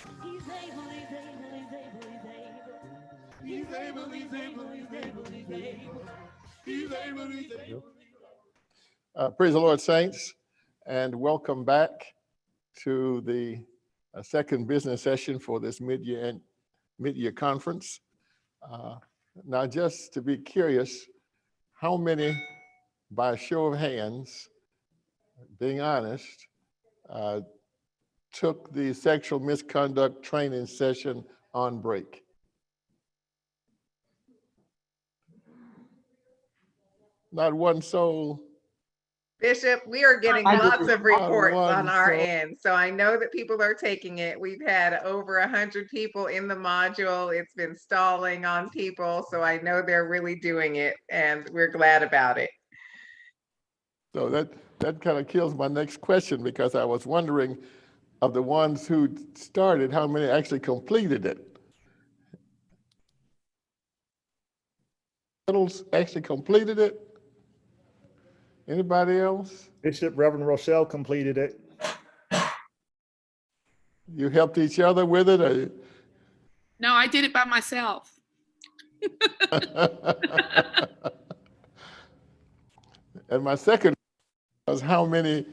He's able, he's able, he's able, he's able. He's able, he's able, he's able, he's able. He's able, he's able. Praise the Lord, saints, and welcome back to the second business session for this mid-year conference. Now, just to be curious, how many, by a show of hands, being honest, took the sexual misconduct training session on break? Not one soul. Bishop, we are getting lots of reports on our end. So I know that people are taking it. We've had over 100 people in the module. It's been stalling on people. So I know they're really doing it and we're glad about it. So that kind of kills my next question, because I was wondering, of the ones who started, how many actually completed it? Actually completed it? Anybody else? Bishop Reverend Rochelle completed it. You helped each other with it? Or? No, I did it by myself. And my second was, how many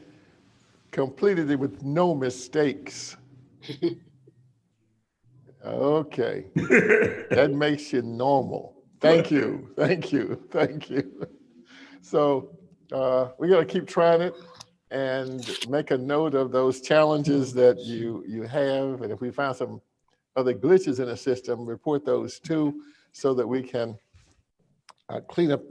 completed it with no mistakes? Okay, that makes you normal. Thank you, thank you, thank you. So we got to keep trying it and make a note of those challenges that you have. And if we find some other glitches in the system, report those too, so that we can clean up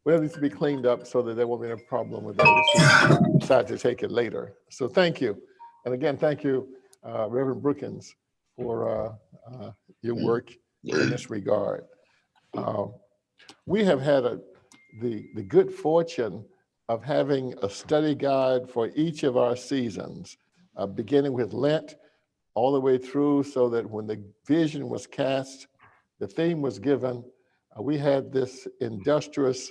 whatever needs to be cleaned up, so that there won't be a problem with those who decide to take it later. So thank you. And again, thank you, Reverend Brookins, for your work in this regard. We have had the good fortune of having a study guide for each of our seasons, beginning with Lent all the way through, so that when the vision was cast, the theme was given, we had this industrious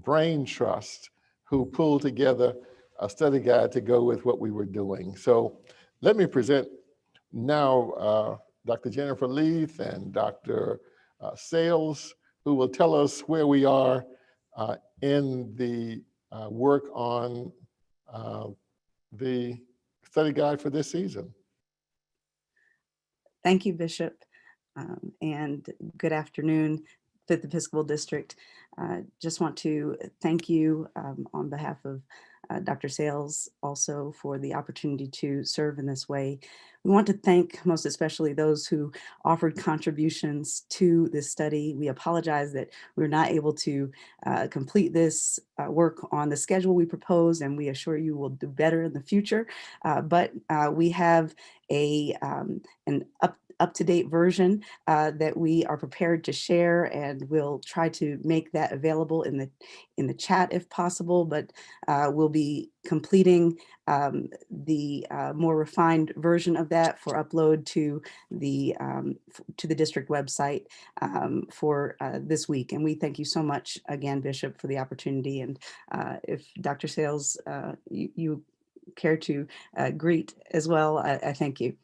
brain trust who pulled together a study guide to go with what we were doing. So let me present now Dr. Jennifer Leith and Dr. Sales, who will tell us where we are in the work on the study guide for this season. Thank you, Bishop, and good afternoon, Fifth Episcopal District. Just want to thank you on behalf of Dr. Sales also for the opportunity to serve in this way. We want to thank most especially those who offered contributions to this study. We apologize that we're not able to complete this work on the schedule we proposed, and we assure you we'll do better in the future. But we have an up-to-date version that we are prepared to share, and we'll try to make that available in the chat if possible. But we'll be completing the more refined version of that for upload to the district website for this week. And we thank you so much again, Bishop, for the opportunity. And if Dr. Sales, you care to greet as well, I thank you.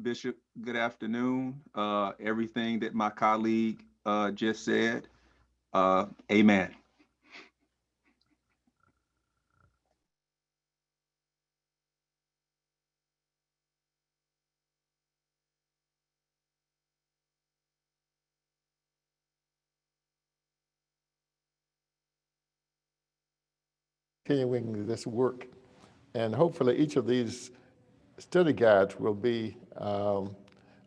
Bishop, good afternoon. Everything that my colleague just said, amen. Continuing this work, and hopefully each of these study guides will be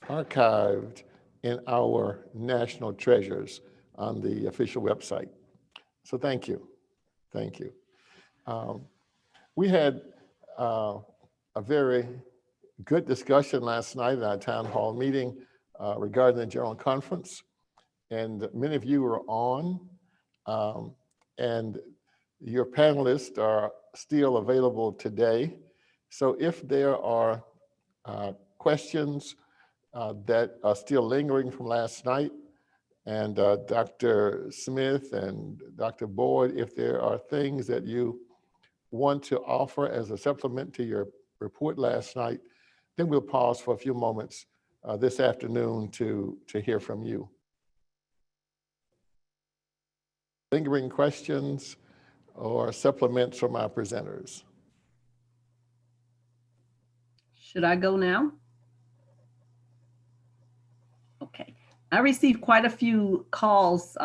archived in our national treasures on the official website. So thank you, thank you. We had a very good discussion last night at our town hall meeting regarding the general conference, and many of you were on, and your panelists are still available today. So if there are questions that are still lingering from last night, and Dr. Smith and Dr. Boyd, if there are things that you want to offer as a supplement to your report last night. Then we'll pause for a few moments this afternoon to hear from you. Lingering questions or supplements from our presenters? Should I go now? Okay. I received quite a few calls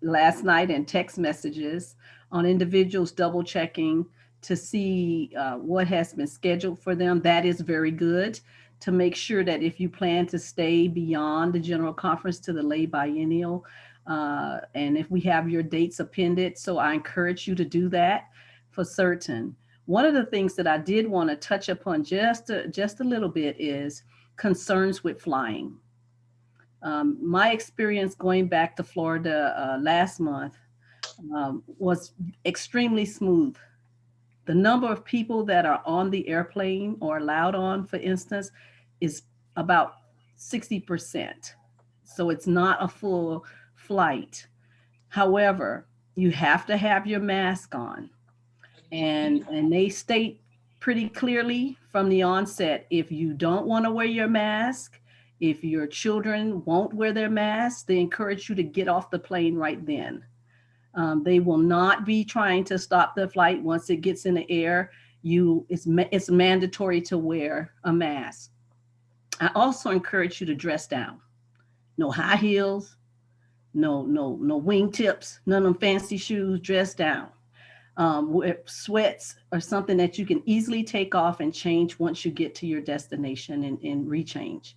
last night and text messages on individuals double checking to see what has been scheduled for them. That is very good to make sure that if you plan to stay beyond the general conference to the lay biennial, and if we have your dates appended, so I encourage you to do that for certain. One of the things that I did want to touch upon just a little bit is concerns with flying. My experience going back to Florida last month was extremely smooth. The number of people that are on the airplane or allowed on, for instance, is about 60%. So it's not a full flight. However, you have to have your mask on. And they state pretty clearly from the onset, if you don't want to wear your mask, if your children won't wear their masks, they encourage you to get off the plane right then. They will not be trying to stop the flight once it gets in the air. It's mandatory to wear a mask. I also encourage you to dress down. No high heels, no wingtips, none of them fancy shoes, dress down. Sweats are something that you can easily take off and change once you get to your destination and rechange.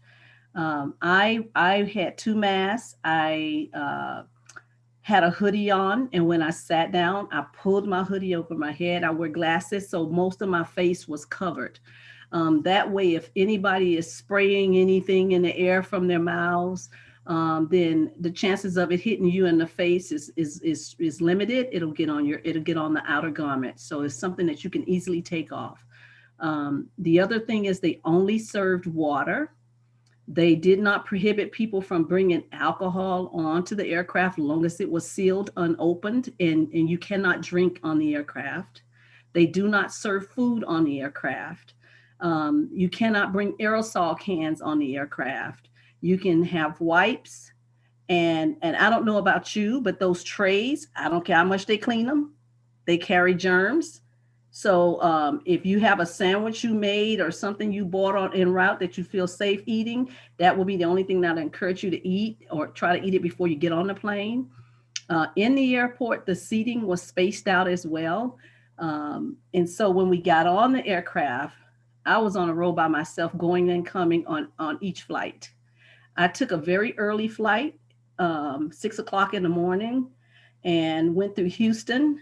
I had 2 masks. I had a hoodie on, and when I sat down, I pulled my hoodie over my head. I wear glasses, so most of my face was covered. That way, if anybody is spraying anything in the air from their mouths, then the chances of it hitting you in the face is limited. It'll get on the outer garment. So it's something that you can easily take off. The other thing is they only served water. They did not prohibit people from bringing alcohol onto the aircraft as long as it was sealed, unopened, and you cannot drink on the aircraft. They do not serve food on the aircraft. You cannot bring aerosol cans on the aircraft. You can have wipes, and I don't know about you, but those trays, I don't care how much they clean them, they carry germs. So if you have a sandwich you made or something you bought on en route that you feel safe eating, that will be the only thing that I encourage you to eat, or try to eat it before you get on the plane. In the airport, the seating was spaced out as well. And so when we got on the aircraft, I was on a row by myself going and coming on each flight. I took a very early flight, 6 o'clock in the morning, and went through Houston,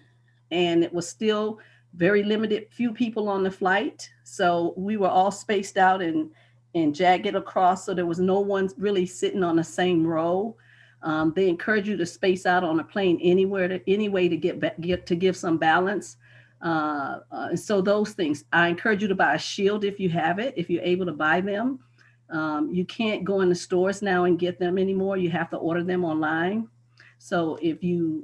and it was still very limited, few people on the flight. So we were all spaced out and jagged across. So there was no one really sitting on the same row. They encourage you to space out on a plane any way to give some balance. So those things, I encourage you to buy a shield if you have it, if you're able to buy them. You can't go in the stores now and get them anymore. You have to order them online. So if you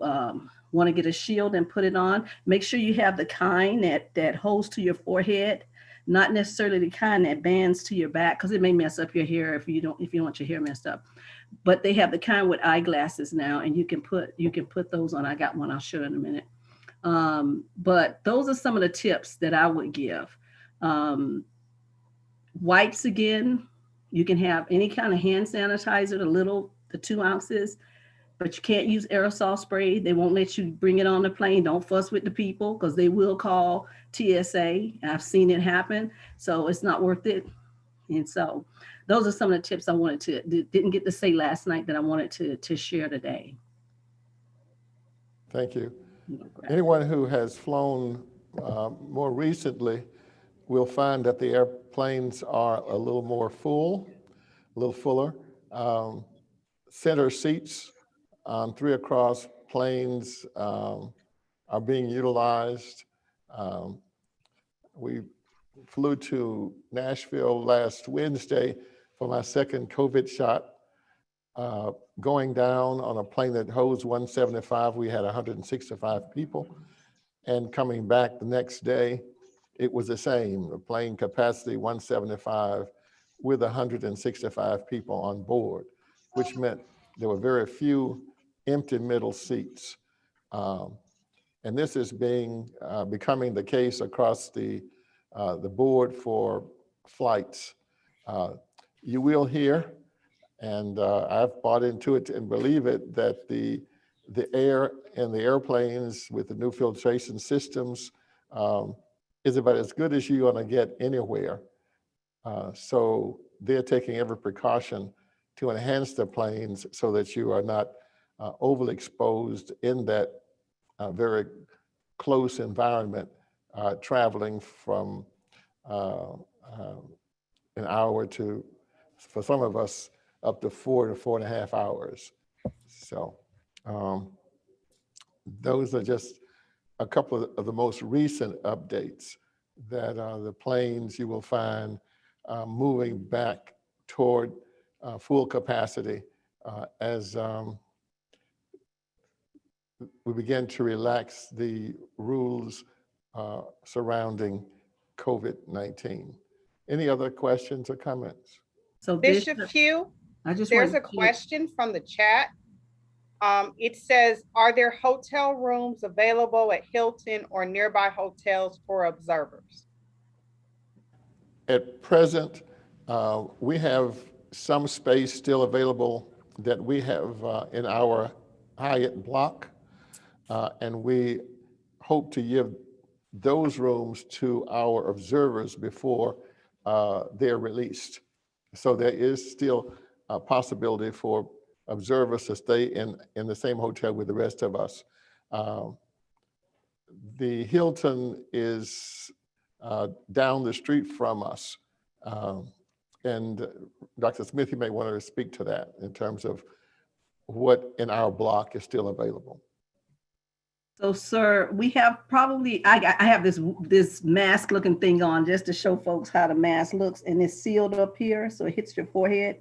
want to get a shield and put it on, make sure you have the kind that holds to your forehead, not necessarily the kind that bands to your back, because it may mess up your hair if you don't want your hair messed up. But they have the kind with eyeglasses now, and you can put those on. I got one, I'll show you in a minute. But those are some of the tips that I would give. Wipes, again, you can have any kind of hand sanitizer, the 2 ounces, but you can't use aerosol spray. They won't let you bring it on the plane. Don't fuss with the people, because they will call TSA. I've seen it happen. So it's not worth it. And so those are some of the tips I didn't get to say last night that I wanted to share today. Thank you. Anyone who has flown more recently will find that the airplanes are a little more full, a little fuller. Center seats on 3 across planes are being utilized. We flew to Nashville last Wednesday for my second COVID shot. Going down on a plane that holds 175, we had 165 people. And coming back the next day, it was the same, the plane capacity 175 with 165 people on board, which meant there were very few empty middle seats. And this is becoming the case across the board for flights. You will hear, and I've bought into it and believe it, that the air in the airplanes with the new filtration systems is about as good as you're going to get anywhere. So they're taking every precaution to enhance the planes so that you are not overly exposed in that very close environment, traveling from an hour to, for some of us, up to 4 to 4.5 hours. So those are just a couple of the most recent updates that the planes you will find moving back toward full capacity as we begin to relax the rules surrounding COVID-19. Any other questions or comments? So Bishop Hugh, there's a question from the chat. It says, are there hotel rooms available at Hilton or nearby hotels for observers? At present, we have some space still available that we have in our Hyatt block, and we hope to give those rooms to our observers before they're released. So there is still a possibility for observers to stay in the same hotel with the rest of us. The Hilton is down the street from us. And Dr. Smith, you may want to speak to that in terms of what in our block is still available. So, sir, we have probably, I have this mask looking thing on just to show folks how the mask looks, and it's sealed up here. So it hits your forehead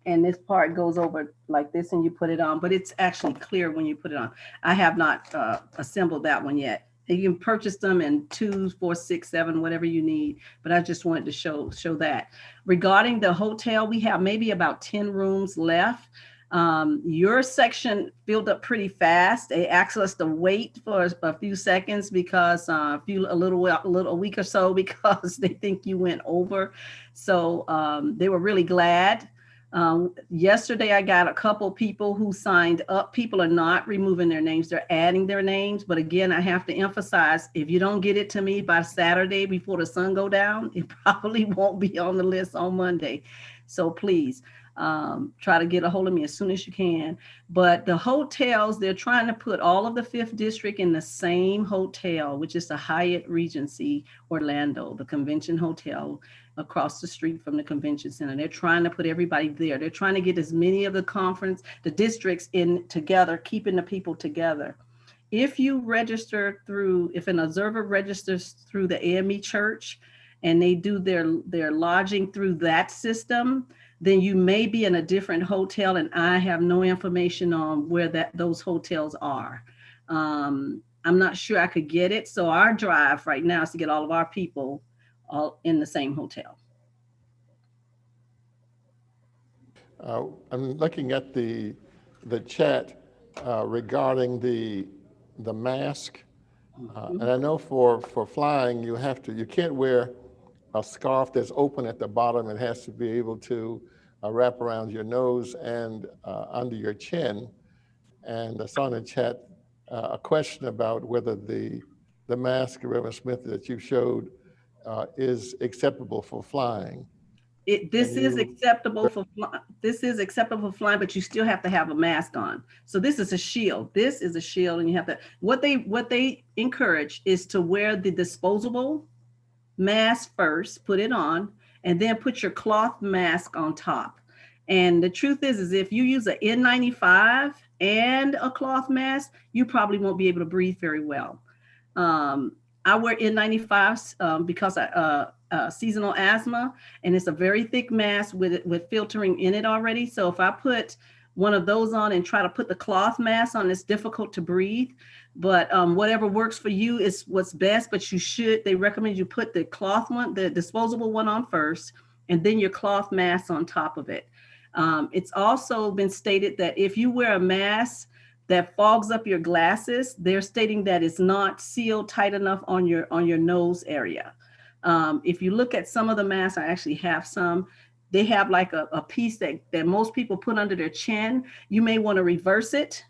and this part goes over like this and you put it on, but it's actually clear when you put it on. I have not assembled that one yet. You can purchase them in 2, 4, 6, 7, whatever you need. But I just wanted to show that. Regarding the hotel, we have maybe about 10 rooms left. Your section filled up pretty fast. They asked us to wait for a few seconds because a week or so because they think you went over. So they were really glad. Yesterday, I got a couple people who signed up. People are not removing their names. They're adding their names. But again, I have to emphasize, if you don't get it to me by Saturday before the sun go down, it probably won't be on the list on Monday. So please try to get a hold of me as soon as you can. But the hotels, they're trying to put all of the 5th District in the same hotel, which is the Hyatt Regency Orlando, the convention hotel across the street from the convention center. They're trying to put everybody there. They're trying to get as many of the districts in together, keeping the people together. If you register if an observer registers through the AME church and they do their lodging through that system, then you may be in a different hotel, and I have no information on where those hotels are. I'm not sure I could get it. So our drive right now is to get all of our people all in the same hotel. I'm looking at the chat regarding the mask, and I know for flying you can't wear a scarf that's open at the bottom. It has to be able to wrap around your nose and under your chin. And I saw in the chat a question about whether the mask, Reverend Smith, that you showed is acceptable for flying. This is acceptable for flying, but you still have to have a mask on. So this is a shield. This is a shield, and you have to. What they encourage is to wear the disposable mask first, put it on, and then put your cloth mask on top. And the truth is if you use an N95 and a cloth mask, you probably won't be able to breathe very well. I wear N95s because I seasonal asthma, and it's a very thick mask with filtering in it already. So if I put one of those on and try to put the cloth mask on. It's difficult to breathe, but whatever works for you is what's best. But they recommend you put the cloth one, the disposable one on first, and then your cloth mask on top of it. It's also been stated that if you wear a mask that fogs up your glasses, they're stating that it's not sealed tight enough on your nose area. If you look at some of the masks, I actually have some, they have like a piece that most people put under their chin. You may want to reverse it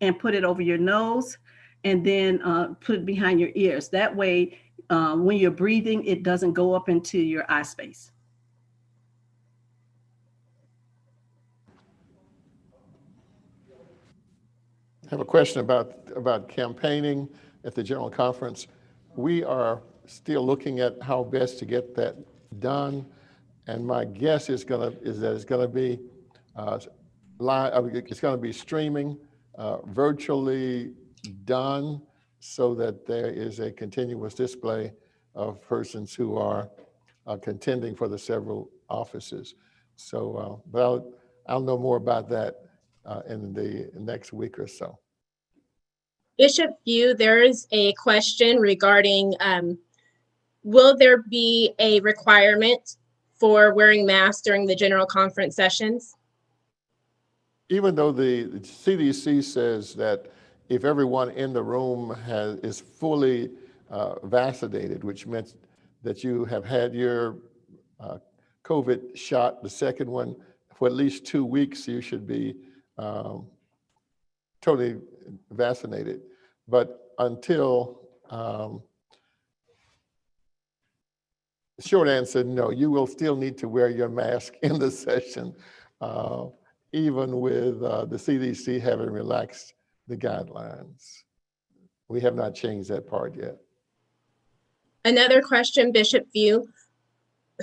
and put it over your nose and then put it behind your ears. That way, when you're breathing, it doesn't go up into your eye space. I have a question about campaigning at the General Conference. We are still looking at how best to get that done, and my guess is that it's going to be live. It's going to be streaming, virtually done, so that there is a continuous display of persons who are contending for the several offices. So, but I'll know more about that in the next week or so. Bishop Few, there is a question regarding, will there be a requirement for wearing masks during the general conference sessions? Even though the CDC says that if everyone in the room is fully vaccinated, which meant that you have had your COVID shot, the second one, for at least 2 weeks, you should be totally vaccinated. But until, the short answer, no, you will still need to wear your mask in the session, even with the CDC having relaxed the guidelines. We have not changed that part yet. Another question, Bishop Few.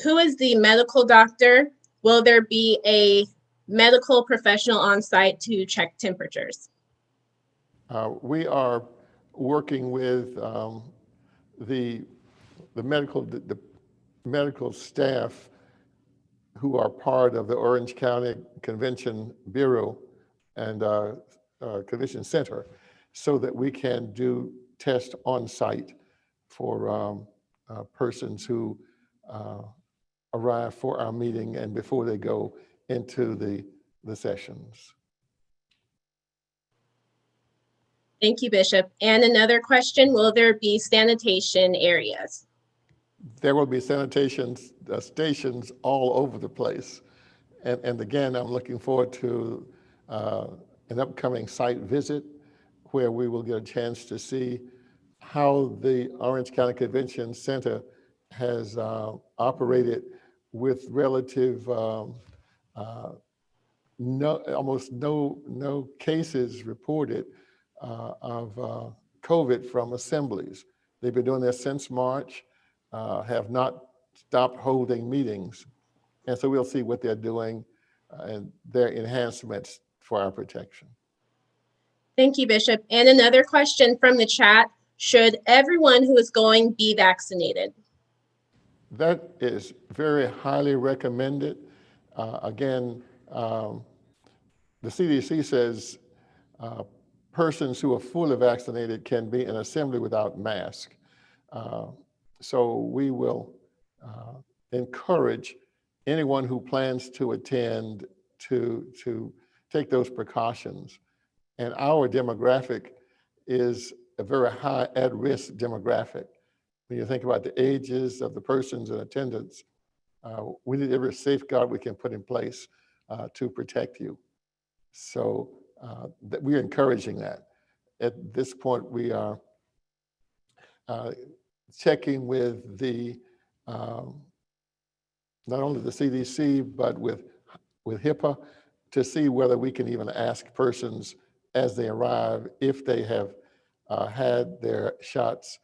Who is the medical doctor? Will there be a medical professional on site to check temperatures? We are working with the medical staff who are part of the Orange County Convention Bureau and Convention Center, so that we can do tests on site for persons who arrive for our meeting and before they go into the sessions. Thank you, Bishop. And another question, will there be sanitation areas? There will be sanitation stations all over the place. And again, I'm looking forward to an upcoming site visit where we will get a chance to see how the Orange County Convention Center has operated with relative almost no cases reported of COVID from assemblies. They've been doing this since March, have not stopped holding meetings. And so we'll see what they're doing and their enhancements for our protection. Thank you, Bishop. And another question from the chat, should everyone who is going be vaccinated? That is very highly recommended. Again, the CDC says persons who are fully vaccinated can be in assembly without mask. So we will encourage anyone who plans to attend to take those precautions. And our demographic is a very high at-risk demographic. When you think about the ages of the persons in attendance, we need every safeguard we can put in place to protect you. So that we're encouraging that. At this point, we are checking with the not only the CDC, but with HIPAA to see whether we can even ask persons as they arrive if they have had their shots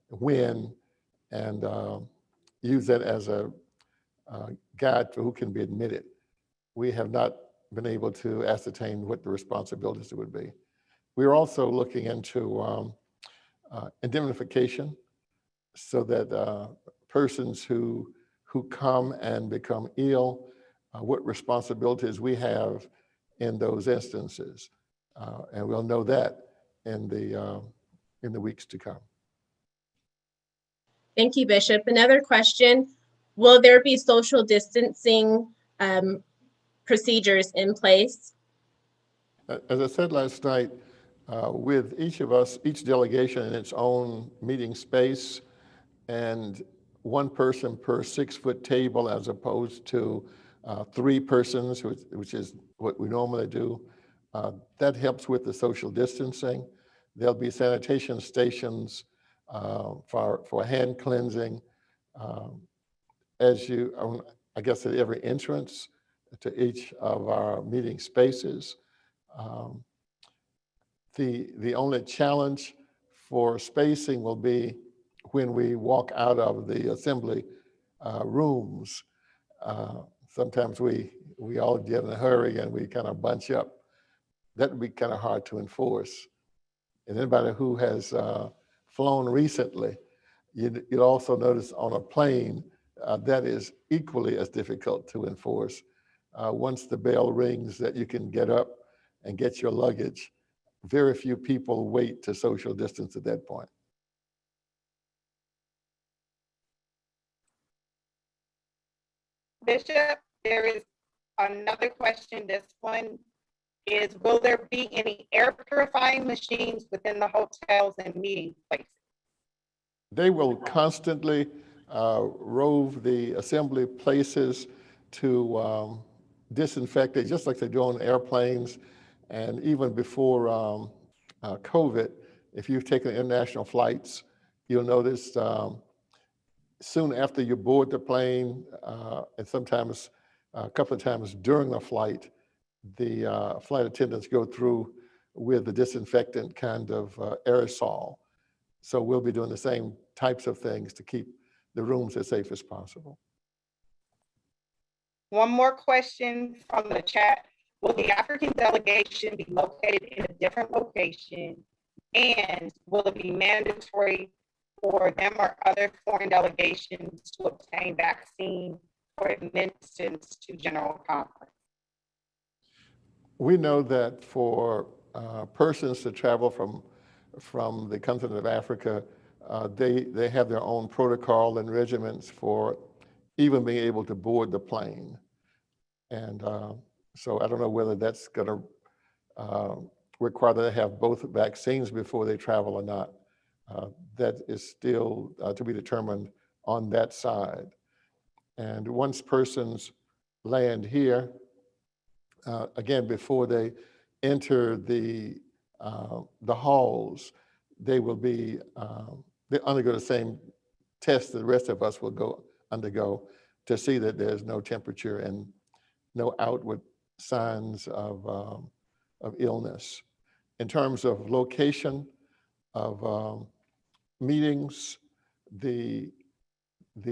when, and use that as a guide for who can be admitted. We have not been able to ascertain what the responsibilities would be. We're also looking into indemnification so that persons who come and become ill, what responsibilities we have in those instances. And we'll know that in the weeks to come. Thank you, Bishop. Another question, will there be social distancing procedures in place? As I said last night, with each of us, each delegation in its own meeting space, and one person per 6-foot table as opposed to 3 persons, which is what we normally do. That helps with the social distancing. There'll be sanitation stations for hand cleansing. I guess at every entrance to each of our meeting spaces. The only challenge for spacing will be when we walk out of the assembly rooms. Sometimes we all get in a hurry and we kind of bunch up. That would be kind of hard to enforce. And anybody who has flown recently, you'll also notice on a plane, that is equally as difficult to enforce. Once the bell rings that you can get up and get your luggage, very few people wait to social distance at that point. Bishop, there is another question. This one is, will there be any air purifying machines within the hotels and meeting places? They will constantly rove the assembly places to disinfect it, just like they do on airplanes. And even before COVID, if you've taken international flights, you'll notice soon after you board the plane, and sometimes a couple of times during the flight, the flight attendants go through with the disinfectant kind of aerosol. So we'll be doing the same types of things to keep the rooms as safe as possible. One more question from the chat. Will the African delegation be located in a different location? And will it be mandatory for them or other foreign delegations to obtain vaccine for admittance to General Conference? We know that for persons to travel from the continent of Africa, they have their own protocol and regimens for even being able to board the plane. And so I don't know whether that's going to require that they have both vaccines before they travel or not. That is still to be determined on that side. And once persons land here, again, before they enter the halls, they will be, they undergo the same test that the rest of us will undergo to see that there's no temperature and no outward signs of illness. In terms of location of meetings, the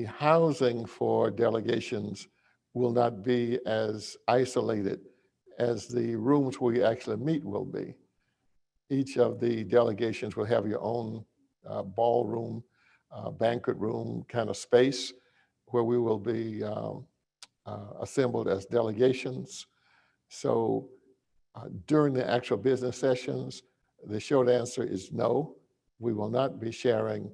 housing for delegations will not be as isolated as the rooms where you actually meet will be. Each of the delegations will have your own ballroom, banquet room kind of space where we will be assembled as delegations. So during the actual business sessions, the short answer is no. We will not be sharing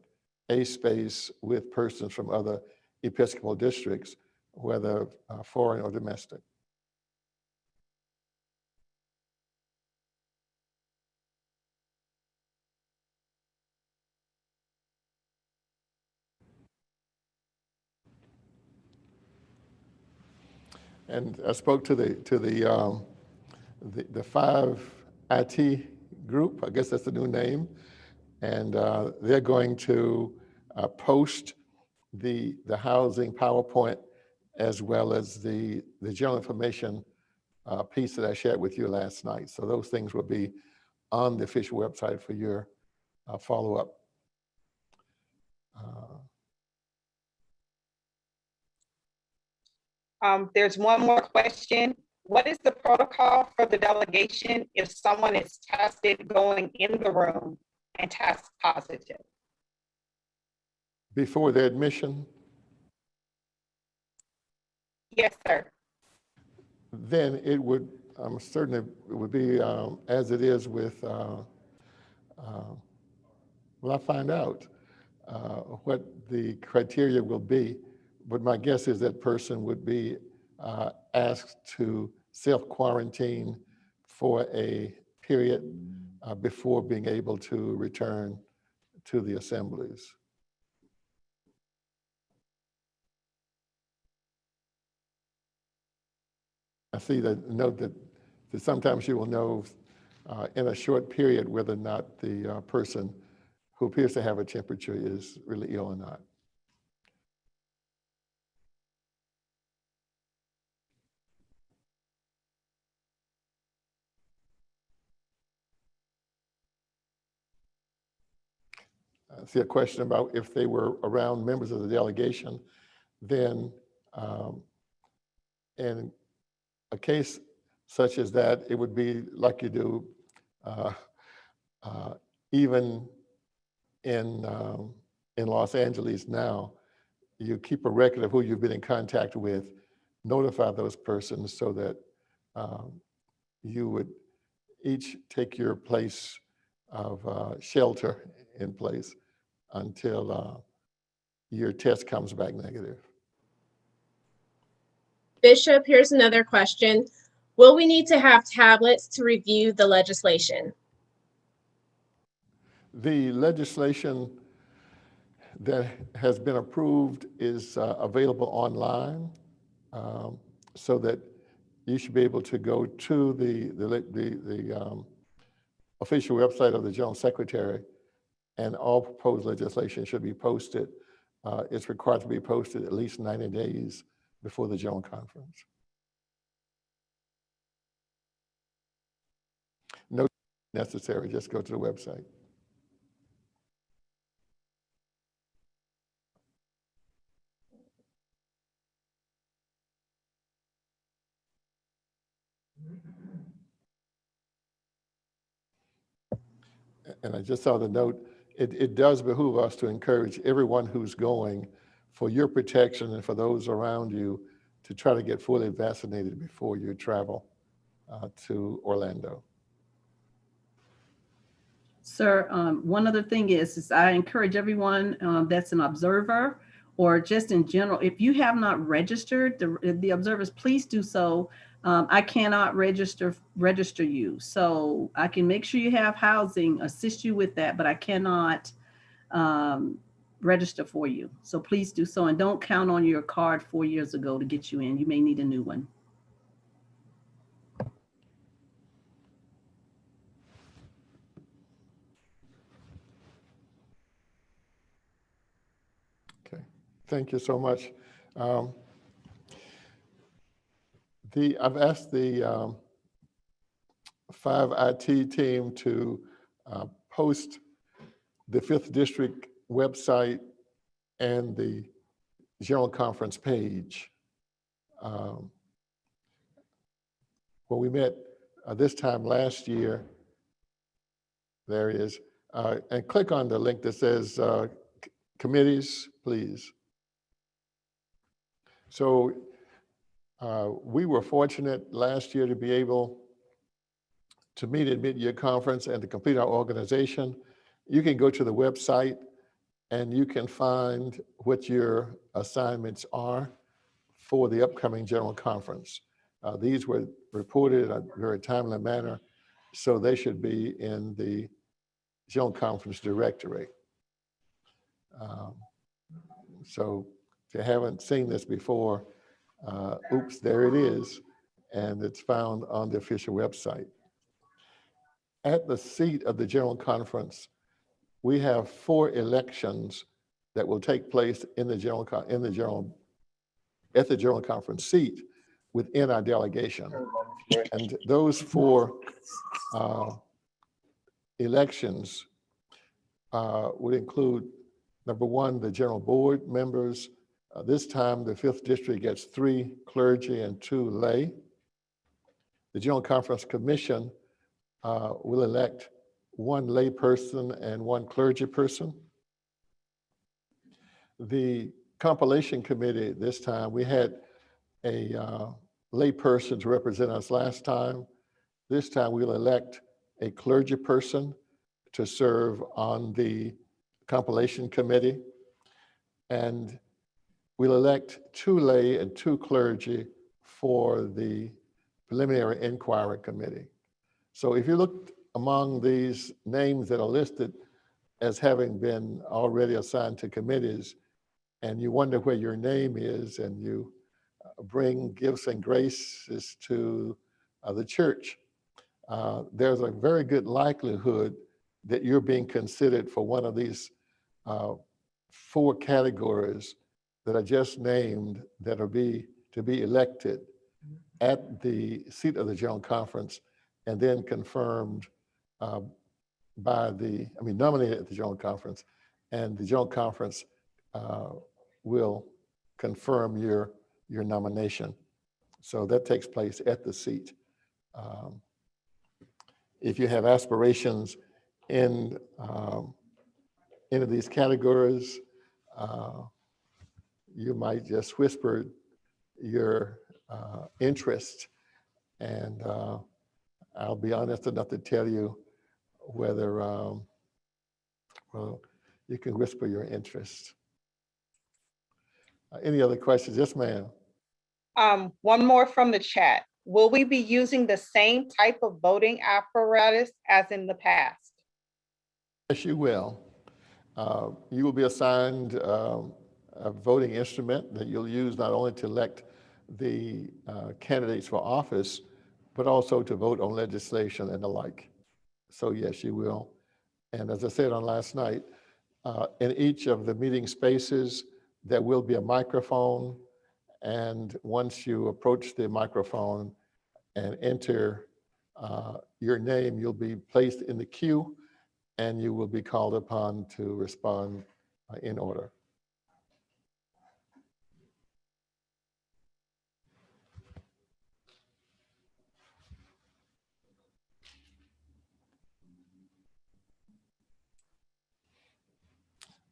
a space with persons from other Episcopal districts, whether foreign or domestic. And I spoke to the 5 IT group, I guess that's the new name, and they're going to post the housing PowerPoint as well as the general information piece that I shared with you last night. So those things will be on the official website for your follow-up. There's one more question. What is the protocol for the delegation if someone is tested going in the room and tests positive? Before their admission? Yes, sir. Then it would I'm certain it would be as it is with, well, I'll find out what the criteria will be, but my guess is that person would be asked to self-quarantine for a period before being able to return to the assemblies. I see that note that sometimes you will know in a short period whether or not the person who appears to have a temperature is really ill or not. I see a question about if they were around members of the delegation, then in a case such as that, it would be like you do even in Los Angeles now. You keep a record of who you've been in contact with, notify those persons so that you would each take your place of shelter in place until your test comes back negative. Bishop, here's another question. Will we need to have tablets to review the legislation? The legislation that has been approved is available online, so that you should be able to go to the official website of the General Secretary, and all proposed legislation should be posted. It's required to be posted at least 90 days before the General Conference. No necessary, just go to the website. And I just saw the note, it does behoove us to encourage everyone who's going, for your protection and for those around you, to try to get fully vaccinated before you travel to Orlando. Sir, one other thing is I encourage everyone that's an observer or just in general, if you have not registered the observers, please do so. I cannot register you. So I can make sure you have housing, assist you with that, but I cannot register for you. So please do so. And don't count on your card 4 years ago to get you in. You may need a new one. Okay, thank you so much. I've asked the 5 IT team to post the 5th District website and the General Conference page. When we met this time last year, there it is, and click on the link that says committees, please. So we were fortunate last year to be able to meet at mid-year conference and to complete our organization. You can go to the website and you can find what your assignments are for the upcoming General Conference. These were reported in a very timely manner, so they should be in the General Conference directory. So if you haven't seen this before, oops, there it is, and it's found on the official website. At the seat of the General Conference, we have 4 elections that will take place at the General Conference seat within our delegation. And those 4 elections would include, number 1, the General Board members. This time, the 5th District gets 3 clergy and 2 lay. The General Conference Commission will elect 1 lay person and 1 clergy person. The compilation committee this time, we had a layperson to represent us last time. This time we'll elect a clergy person to serve on the compilation committee. And we'll elect 2 lay and 2 clergy for the preliminary inquiry committee. So if you look among these names that are listed as having been already assigned to committees, and you wonder where your name is, and you bring gifts and graces to the church, there's a very good likelihood that you're being considered for one of these 4 categories that are just named that are to be elected at the seat of the General Conference and then confirmed nominated at the General Conference, and the General Conference will confirm your nomination. So that takes place at the seat. If you have aspirations in any of these categories, you might just whisper your interest, and I'll be honest enough to tell you whether, well, you can whisper your interest. Any other questions? Yes, ma'am. One more from the chat. Will we be using the same type of voting apparatus as in the past? Yes, you will. You will be assigned a voting instrument that you'll use not only to elect the candidates for office, but also to vote on legislation and the like. So yes, you will. And as I said on last night, in each of the meeting spaces, there will be a microphone. And once you approach the microphone and enter your name, you'll be placed in the queue and you will be called upon to respond in order.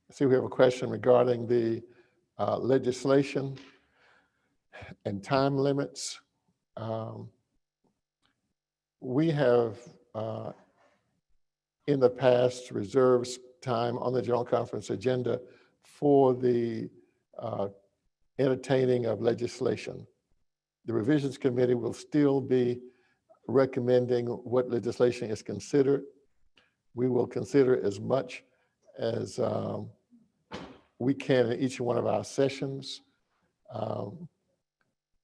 I see we have a question regarding the legislation and time limits. We have in the past reserved time on the General Conference agenda for the entertaining of legislation. The Revisions Committee will still be recommending what legislation is considered. We will consider as much as we can in each one of our sessions.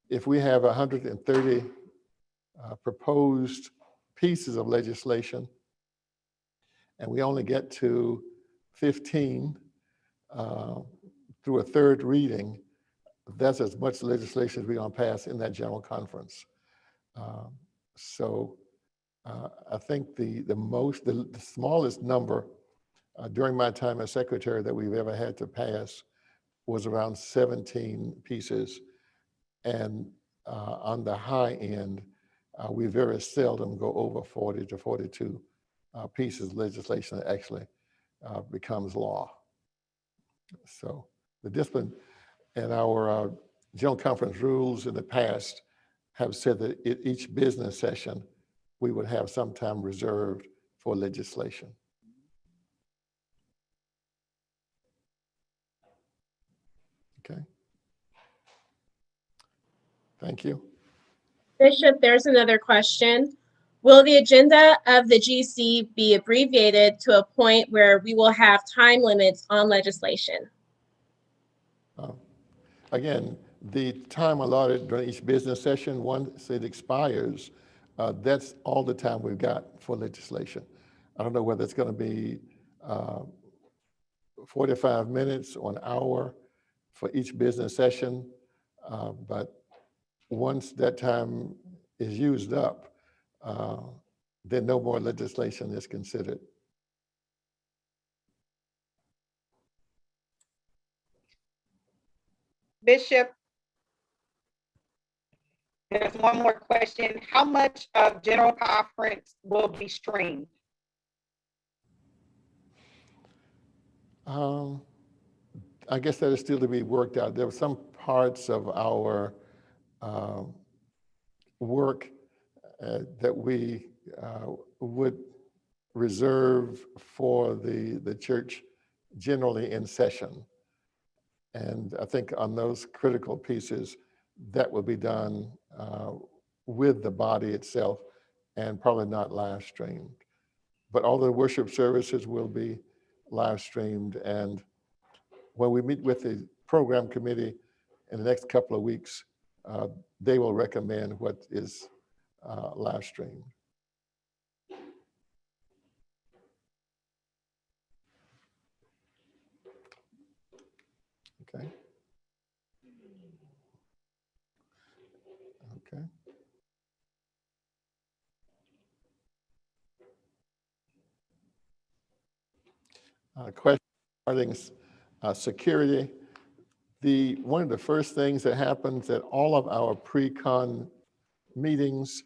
If we have 130 proposed pieces of legislation and we only get to 15 through a 3rd reading, that's as much legislation as we're going to pass in that General Conference. So I think the smallest number during my time as secretary that we've ever had to pass was around 17 pieces. And on the high end, we very seldom go over 40 to 42 pieces of legislation that actually becomes law. So the discipline and our General Conference rules in the past have said that each business session, we would have some time reserved for legislation. Okay. Thank you. Bishop, there's another question. Will the agenda of the GC be abbreviated to a point where we will have time limits on legislation? Again, the time allotted during each business session, once it expires, that's all the time we've got for legislation. I don't know whether it's going to be 45 minutes or an hour for each business session, but once that time is used up, then no more legislation is considered. Bishop, there's one more question. How much of General Conference will be streamed? I guess that is still to be worked out. There were some parts of our work that we would reserve for the church generally in session. And I think on those critical pieces, that will be done with the body itself and probably not live streamed. But all the worship services will be live streamed. And when we meet with the program committee in the next couple of weeks, they will recommend what is live streamed. Okay. Okay. Question regarding security. One of the first things that happens at all of our pre-con meetings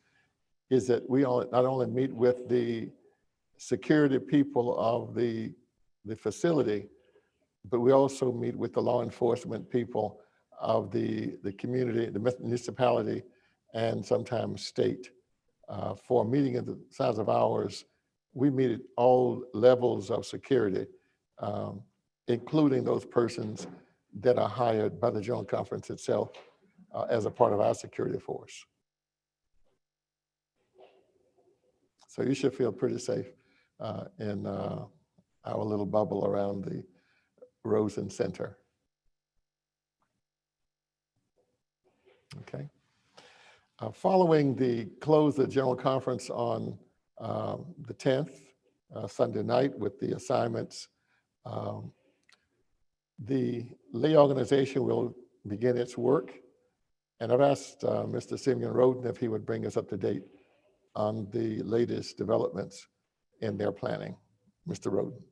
is that we not only meet with the security people of the facility, but we also meet with the law enforcement people of the community, the municipality, and sometimes state. For a meeting of the size of ours, we meet at all levels of security, including those persons that are hired by the General Conference itself as a part of our security force. So you should feel pretty safe in our little bubble around the Rosen Center. Okay. Following the close of the General Conference on the 10th, Sunday night, with the assignments, the lay organization will begin its work. And I've asked Mr. Simeon Roden if he would bring us up to date on the latest developments in their planning. Mr. Roden.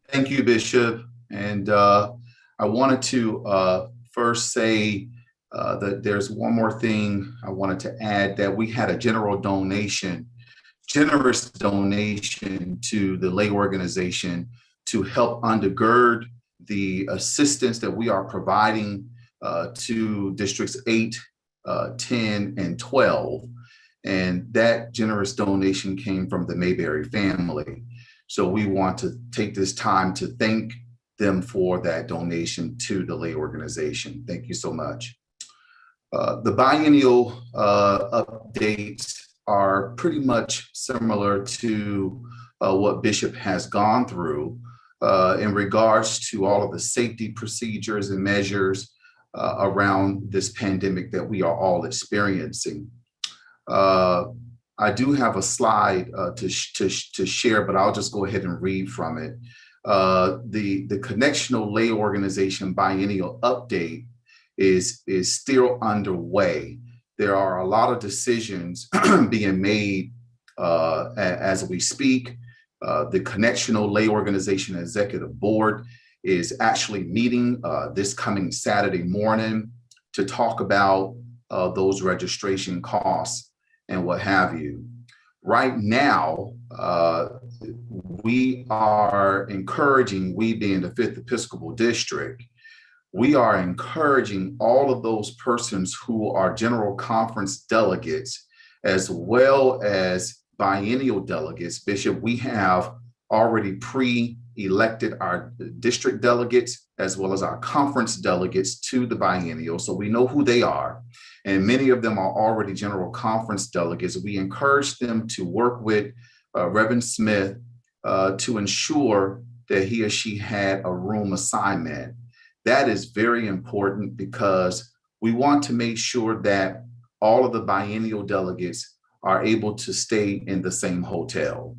Thank you, Bishop. And I wanted to first say that there's one more thing I wanted to add, that we had a generous donation to the lay organization to help undergird the assistance that we are providing to districts 8, 10, and 12. And that generous donation came from the Mayberry family. So we want to take this time to thank them for that donation to the lay organization. Thank you so much. The biennial updates are pretty much similar to what Bishop has gone through in regards to all of the safety procedures and measures around this pandemic that we are all experiencing. I do have a slide to share, but I'll just go ahead and read from it. The Connectional Lay Organization biennial update is still underway. There are a lot of decisions being made as we speak. The Connectional Lay Organization Executive Board is actually meeting this coming Saturday morning to talk about those registration costs and what have you. Right now, we are encouraging, we being the 5th Episcopal District, we are encouraging all of those persons who are General Conference delegates, as well as biennial delegates. Bishop, we have already pre-elected our district delegates as well as our conference delegates to the biennial, so we know who they are. And many of them are already General Conference delegates. We encourage them to work with Reverend Smith to ensure that he or she had a room assignment. That is very important because we want to make sure that all of the biennial delegates are able to stay in the same hotel.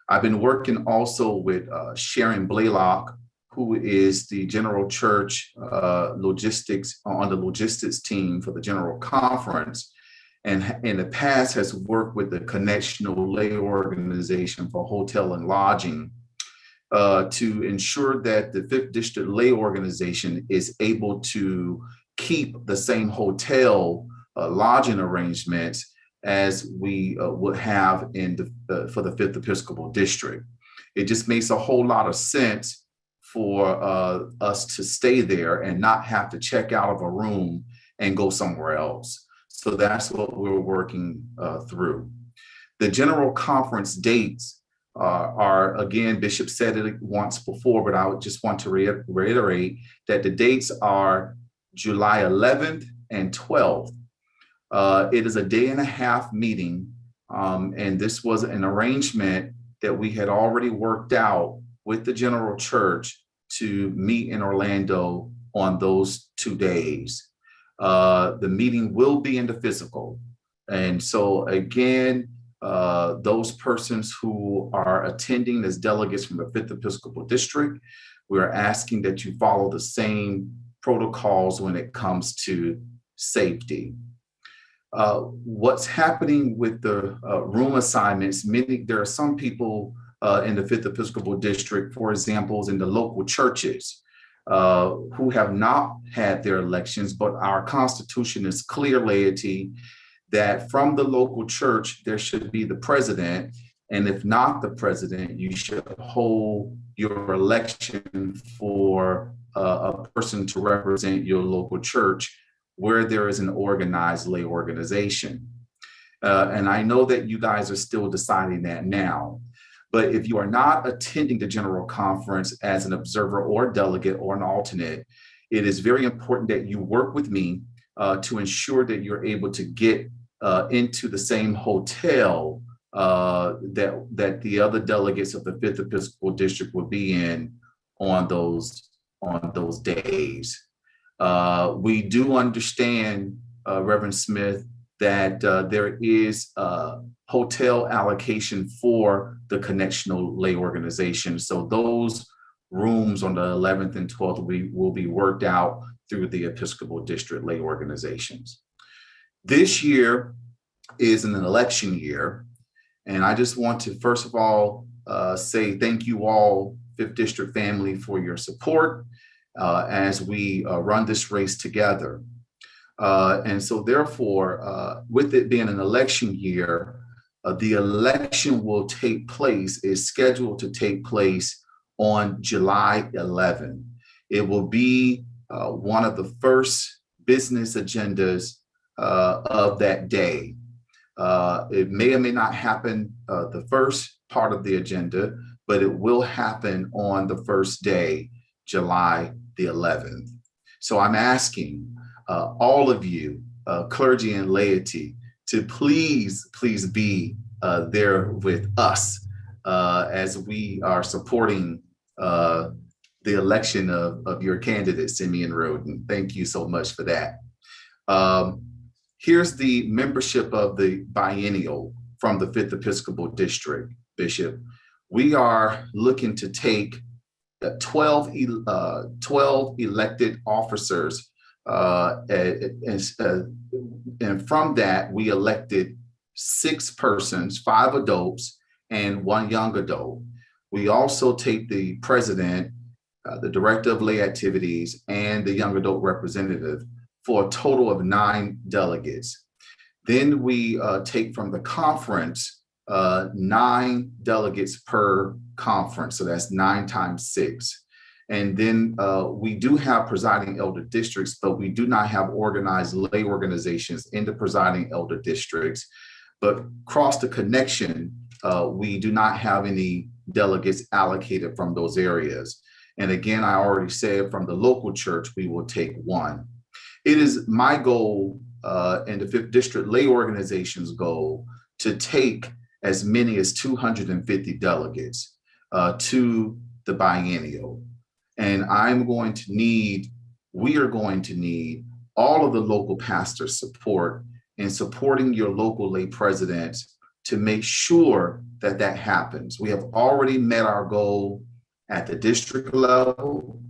I've been working also with Sharon Blaylock, who is the General Church logistics on the logistics team for the General Conference, and in the past has worked with the Connectional Lay Organization for Hotel and Lodging to ensure that the 5th District Lay Organization is able to keep the same hotel lodging arrangements as we would have for the 5th Episcopal District. It just makes a whole lot of sense for us to stay there and not have to check out of a room and go somewhere else. So that's what we're working through. The general conference dates are, again, Bishop said it once before, but I would just want to reiterate that the dates are July 11th and 12th. It is a day-and-a-half meeting, and this was an arrangement that we had already worked out with the general church to meet in Orlando on those 2 days. The meeting will be in the physical. And so again, those persons who are attending as delegates from the 5th Episcopal District, we're asking that you follow the same protocols when it comes to safety. What's happening with the room assignments, there are some people in the 5th Episcopal District, for example, in the local churches who have not had their elections, but our Constitution is clear, laity, that from the local church, there should be the president. And if not the president, you should hold your election for a person to represent your local church where there is an organized lay organization. And I know that you guys are still deciding that now. But if you are not attending the general conference as an observer or delegate or an alternate, it is very important that you work with me to ensure that you're able to get into the same hotel that the other delegates of the 5th Episcopal District will be in on those days. We do understand, Reverend Smith, that there is hotel allocation for the connectional lay organization. So those rooms on the 11th and 12th will be worked out through the Episcopal District lay organizations. This year is an election year. And I just want to, first of all, say thank you all, 5th District family, for your support as we run this race together. And so therefore, with it being an election year, the election is scheduled to take place on July 11th. It will be one of the first business agendas of that day. It may or may not happen the first part of the agenda, but it will happen on the first day, July the 11th. So I'm asking all of you, clergy and laity, to please be there with us as we are supporting the election of your candidate, Simeon Roden. Thank you so much for that. Here's the membership of the biennial from the 5th Episcopal District, Bishop. We are looking to take 12 elected officers, and from that, we elected 6 persons, 5 adults and 1 young adult. We also take the president, the director of lay activities, and the young adult representative for a total of 9 delegates. Then we take from the conference 9 delegates per conference. So that's 9 times 6. And then we do have presiding elder districts, but we do not have organized lay organizations in the presiding elder districts. But across the connection, we do not have any delegates allocated from those areas. And again, I already said from the local church, we will take 1. It is my goal and the 5th District lay organization's goal to take as many as 250 delegates to the biennial. And we are going to need all of the local pastors' support in supporting your local lay presidents to make sure that that happens. We have already met our goal at the district level.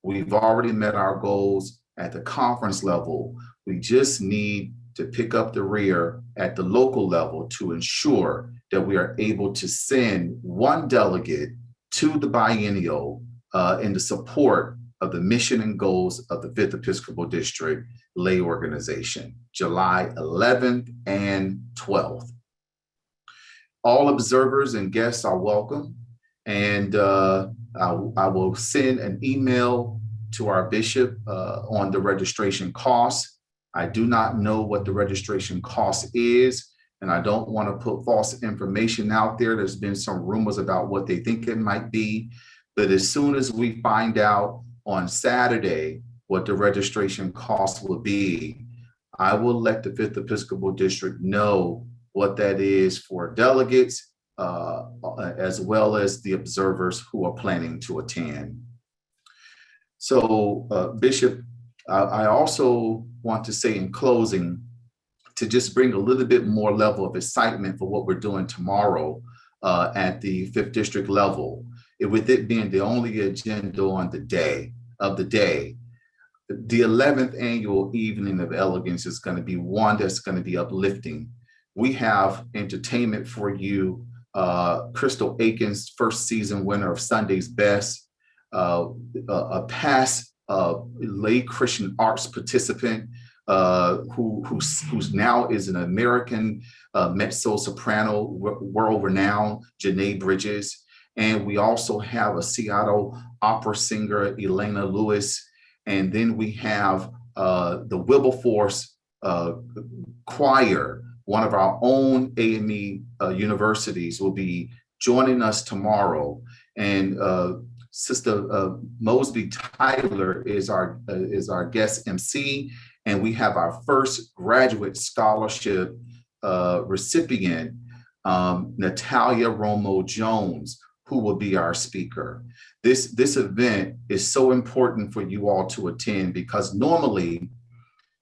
We've already met our goals at the conference level. We just need to pick up the rear at the local level to ensure that we are able to send 1 delegate to the biennial in the support of the mission and goals of the 5th Episcopal District lay organization, July 11th and 12th. All observers and guests are welcome. And I will send an email to our bishop on the registration costs I do not know what the registration cost is, and I don't want to put false information out there. There's been some rumors about what they think it might be, but as soon as we find out on Saturday what the registration cost will be, I will let the 5th Episcopal District know what that is for delegates, as well as the observers who are planning to attend. So, Bishop, I also want to say in closing, to just bring a little bit more level of excitement for what we're doing tomorrow at the 5th District level, with it being the only agenda on the day, the 11th annual Evening of Elegance is going to be one that's going to be uplifting. We have entertainment for you. Crystal Aikens, first season winner of Sunday's Best, a past lay Christian arts participant who's now is an American mezzo soprano, world-renowned, Janae Bridges. And we also have a Seattle opera singer, Elena Lewis. And then we have the Wilberforce Choir, one of our own AME universities, will be joining us tomorrow. And Sister Mosby Tyler is our guest MC. And we have our first graduate scholarship recipient, Natalia Romo Jones, who will be our speaker. This event is so important for you all to attend, because normally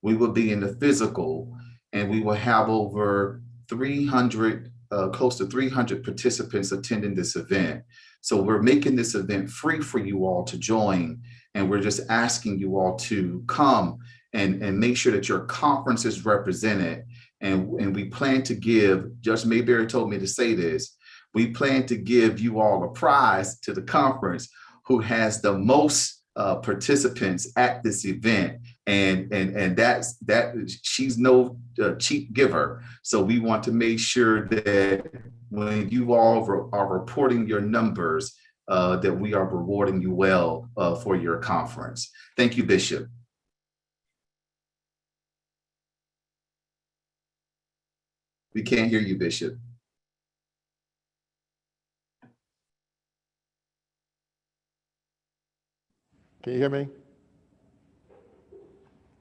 we will be in the physical and we will have over 300, close to 300 participants attending this event. So we're making this event free for you all to join. And we're just asking you all to come and make sure that your conference is represented. And we plan to give, Judge Mayberry told me to say this, we plan to give you all a prize to the conference who has the most participants at this event. And that's she's no cheap giver. So we want to make sure that when you all are reporting your numbers, that we are rewarding you well for your conference. Thank you, Bishop. We can't hear you, Bishop. Can you hear me?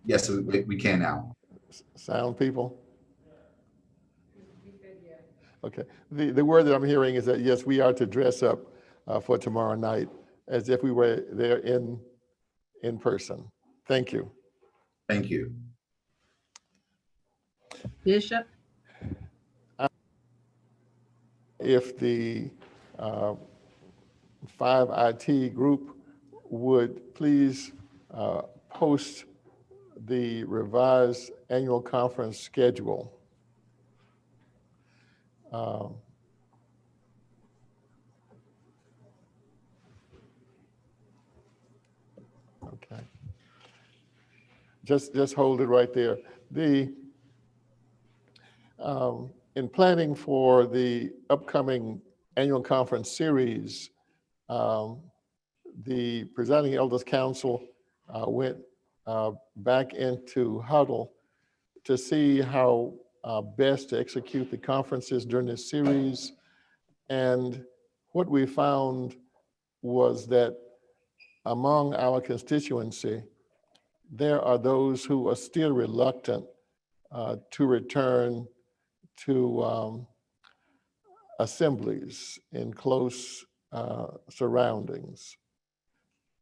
Yes, we can now. Sound people? Okay. The word that I'm hearing is that, yes, we are to dress up for tomorrow night as if we were there in person. Thank you. Thank you. Bishop? If the 5IT group would please post the revised annual conference schedule. Okay. Just hold it right there. In planning for the upcoming annual conference series, the Presiding Elders Council went back into huddle to see how best to execute the conferences during this series. And what we found was that among our constituency, there are those who are still reluctant to return to assemblies in close surroundings.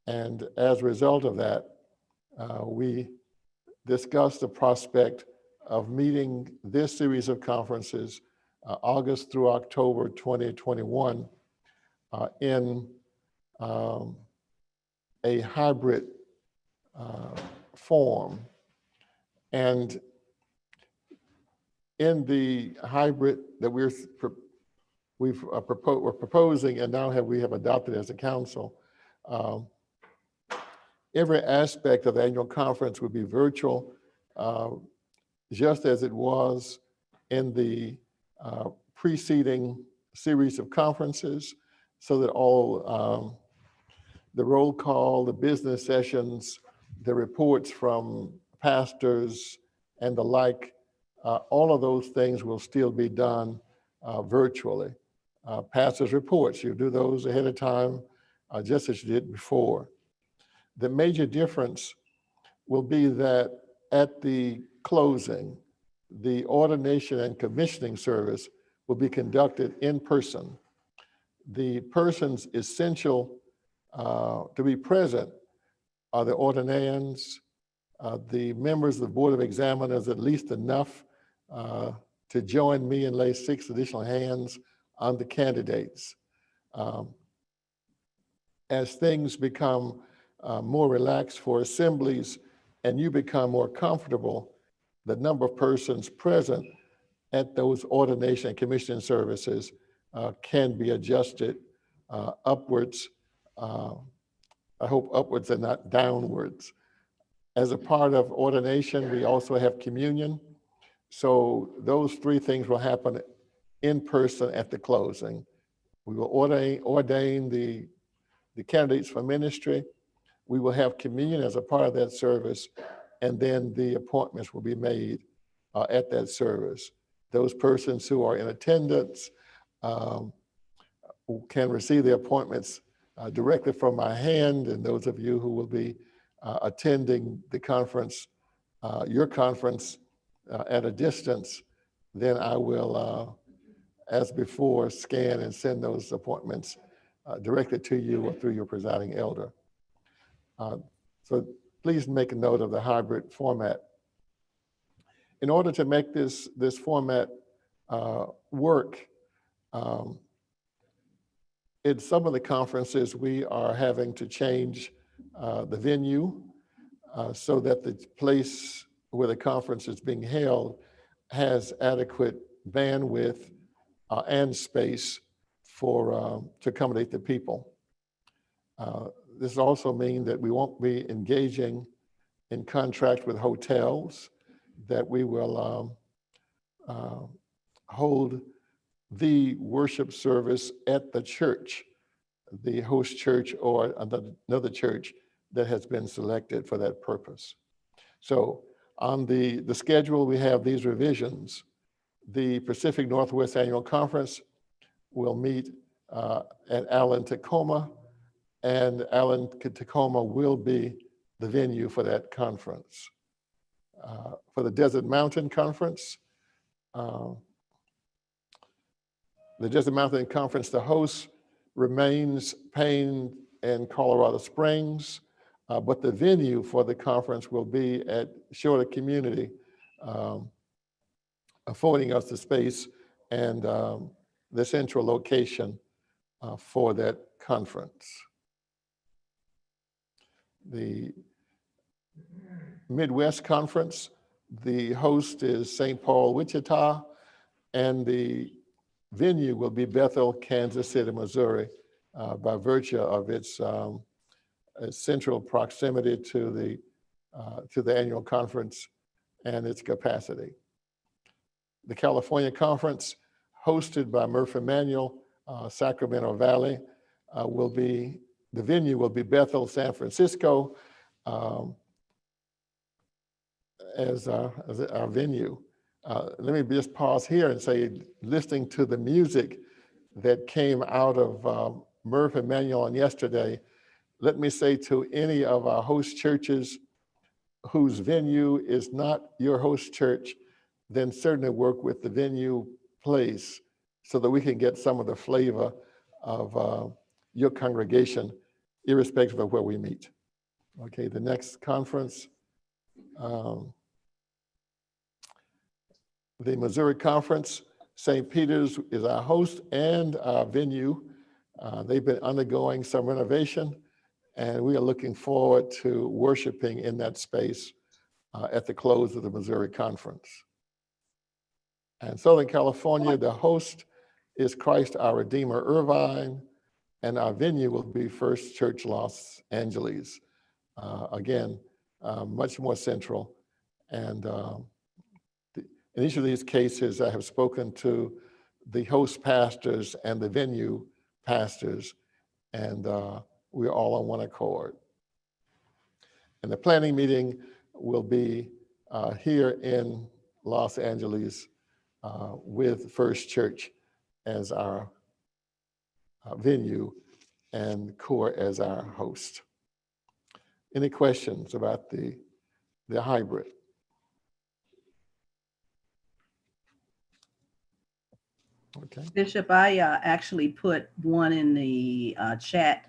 And as a result of that, we discussed the prospect of meeting this series of conferences, August through October 2021, in a hybrid form. And in the hybrid that we're proposing and now we have adopted as a council, every aspect of the annual conference would be virtual, just as it was in the preceding series of conferences, so that all the roll call, the business sessions, the reports from pastors and the like. All of those things will still be done virtually. Pastors' reports, you do those ahead of time, just as you did before. The major difference will be that at the closing, the Ordination and Commissioning Service will be conducted in person. The persons essential to be present are the Ordinands, the members of the Board of Examiners, at least enough to join me and lay 6 additional hands on the candidates. As things become more relaxed for assemblies and you become more comfortable, the number of persons present at those ordination and commissioning services can be adjusted upwards. I hope upwards and not downwards. As a part of ordination, we also have communion. So those 3 things will happen in person at the closing. We will ordain the candidates for ministry. We will have communion as a part of that service, and then the appointments will be made at that service. Those persons who are in attendance who can receive the appointments directly from my hand, and those of you who will be attending the conference, your conference at a distance, then I will, as before, scan and send those appointments directly to you or through your presiding elder. So please make a note of the hybrid format. In order to make this format work, in some of the conferences, we are having to change the venue so that the place where the conference is being held has adequate bandwidth and space for to accommodate the people. This also means that we won't be engaging in contract with hotels, that we will hold the worship service at the church, the host church or another church that has been selected for that purpose. So on the schedule, we have these revisions. The Pacific Northwest Annual Conference will meet at Allen, Tacoma, and Allen, Tacoma will be the venue for that conference. For the Desert Mountain Conference, the host remains Payne and Colorado Springs, but the venue for the conference will be at Shorter Community, affording us the space and the central location for that conference. The Midwest Conference, the host is St. Paul, Wichita, and the venue will be Bethel, Kansas City, Missouri, by virtue of its central proximity to the annual conference and its capacity. The California Conference, hosted by Murphy Emanuel, Sacramento Valley, the venue will be Bethel, San Francisco, as our venue. Let me just pause here and say, listening to the music that came out of Murphy Emanuel on yesterday, let me say to any of our host churches whose venue is not your host church, then certainly work with the venue place so that we can get some of the flavor of your congregation, irrespective of where we meet. Okay, the next conference, the Missouri Conference, St. Peter's is our host and our venue. They've been undergoing some renovation, and we are looking forward to worshiping in that space at the close of the Missouri Conference. And Southern California, the host is Christ Our Redeemer Irvine, and our venue will be First Church Los Angeles. Again, much more central. And in each of these cases, I have spoken to the host pastors and the venue pastors, and we're all on one accord. And the planning meeting will be here in Los Angeles with First Church as our venue and CORE as our host. Any questions about the hybrid? Okay. Bishop, I actually put one in the chat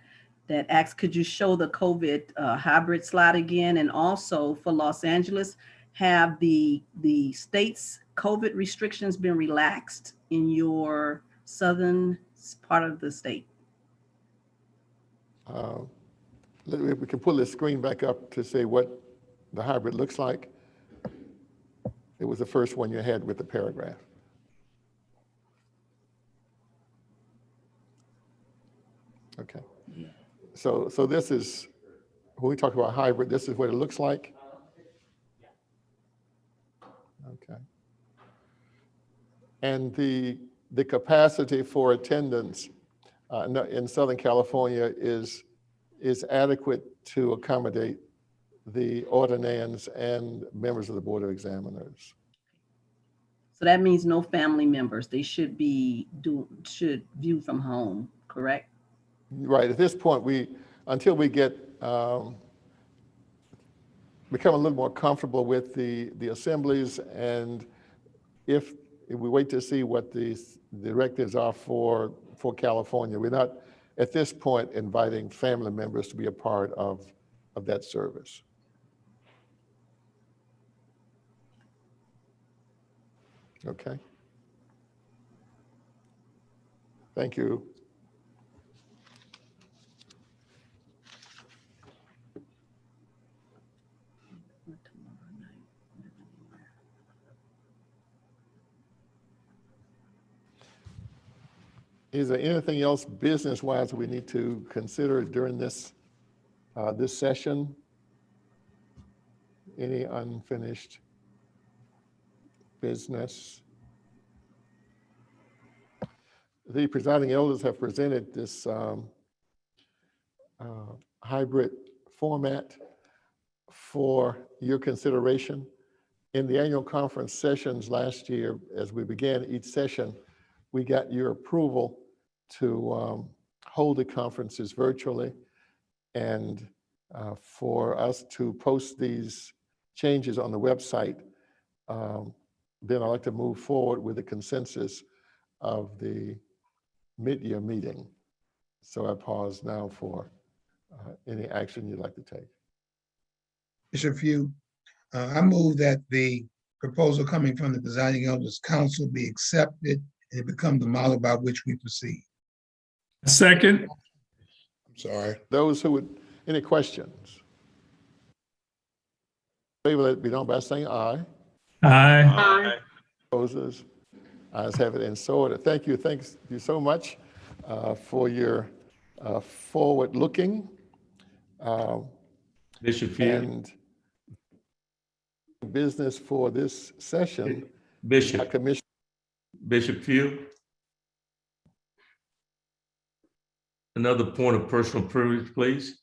that asks, could you show the COVID hybrid slide again? And also for Los Angeles, have the state's COVID restrictions been relaxed in your southern part of the state? We can pull the screen back up to say what the hybrid looks like. It was the first one you had with the paragraph. Okay. So this is, when we talk about hybrid, this is what it looks like. Okay. And the capacity for attendance in Southern California is adequate to accommodate the ordinands and members of the Board of Examiners. So that means no family members. They should view from home, correct? Right. At this point, until we get become a little more comfortable with the assemblies, and if we wait to see what the directives are for California, we're not at this point inviting family members to be a part of that service. Okay. Thank you. Is there anything else business-wise we need to consider during this session? Any unfinished business? The presiding elders have presented this hybrid format for your consideration. In the annual conference sessions last year, as we began each session, we got your approval to hold the conferences virtually, and for us to post these changes on the website. Then I'd like to move forward with the consensus of the mid-year meeting. So I pause now for any action you'd like to take. Bishop Few, I move that the proposal coming from the Presiding Elders Council be accepted and it become the model by which we proceed. Second. I'm sorry. Those who would, any questions? Favor, let it be known by saying aye. Aye. Aye. Opposers? Ayes have it, and so ordered. Thank you. Thanks you so much for your forward-looking Bishop Few. And business for this session. Bishop. Commission. Bishop Few. Another point of personal privilege, please.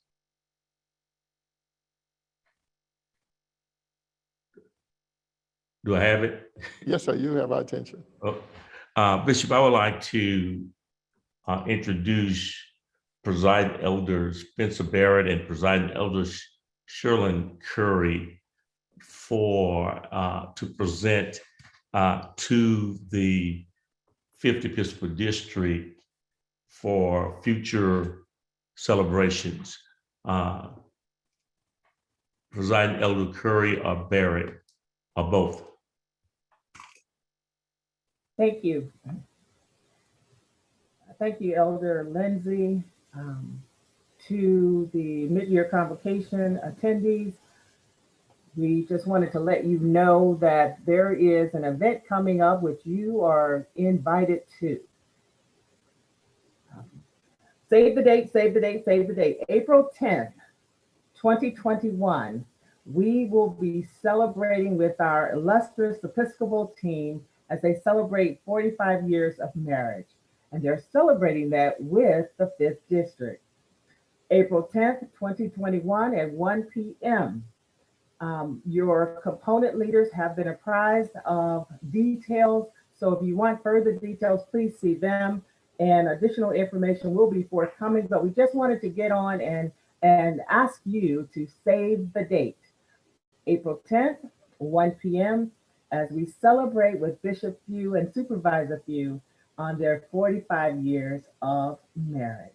Do I have it? Yes, sir. You have our attention. Oh. Bishop, I would like to introduce Presiding Elder Spencer Barrett and Presiding Elder Sherlyn Curry to present to the 5th Episcopal District for future celebrations. Presiding Elder Curry or Barrett, or both. Thank you. Thank you, Elder Lindsay. To the mid-year convocation attendees, we just wanted to let you know that there is an event coming up which you are invited to. Save the date, save the date, save the date. April 10th, 2021, we will be celebrating with our illustrious Episcopal team as they celebrate 45 years of marriage. And they're celebrating that with the 5th District. April 10th, 2021 at 1 p.m. Your component leaders have been apprised of details. So if you want further details, please see them, and additional information will be forthcoming. But we just wanted to get on and ask you to save the date, April 10th, 1 p.m., as we celebrate with Bishop Few and Supervisor Few on their 45 years of marriage.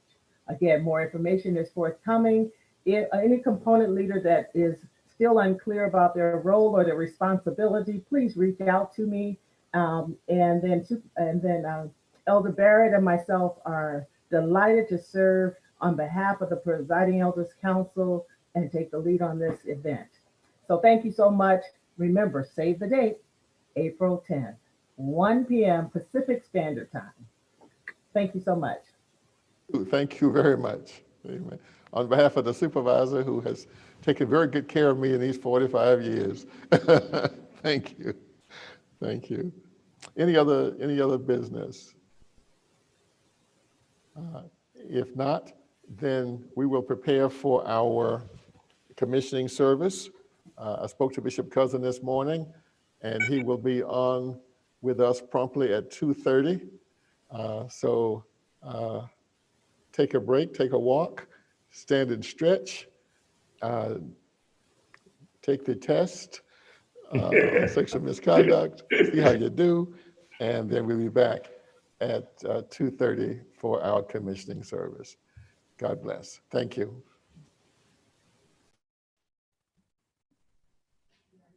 Again, more information is forthcoming. If any component leader that is still unclear about their role or their responsibility, please reach out to me. And then Elder Barrett and myself are delighted to serve on behalf of the Presiding Elders Council and take the lead on this event. So thank you so much. Remember, save the date, April 10th, 1 p.m. Pacific Standard Time. Thank you so much. Thank you very much. Amen. On behalf of the supervisor who has taken very good care of me in these 45 years. Thank you. Thank you. Any other business? If not, then we will prepare for our commissioning service. I spoke to Bishop Cousin this morning, and he will be on with us promptly at 2:30. So take a break, take a walk, stand and stretch, take the test on sexual misconduct, see how you do, and then we'll be back at 2:30 for our commissioning service. God bless. Thank you.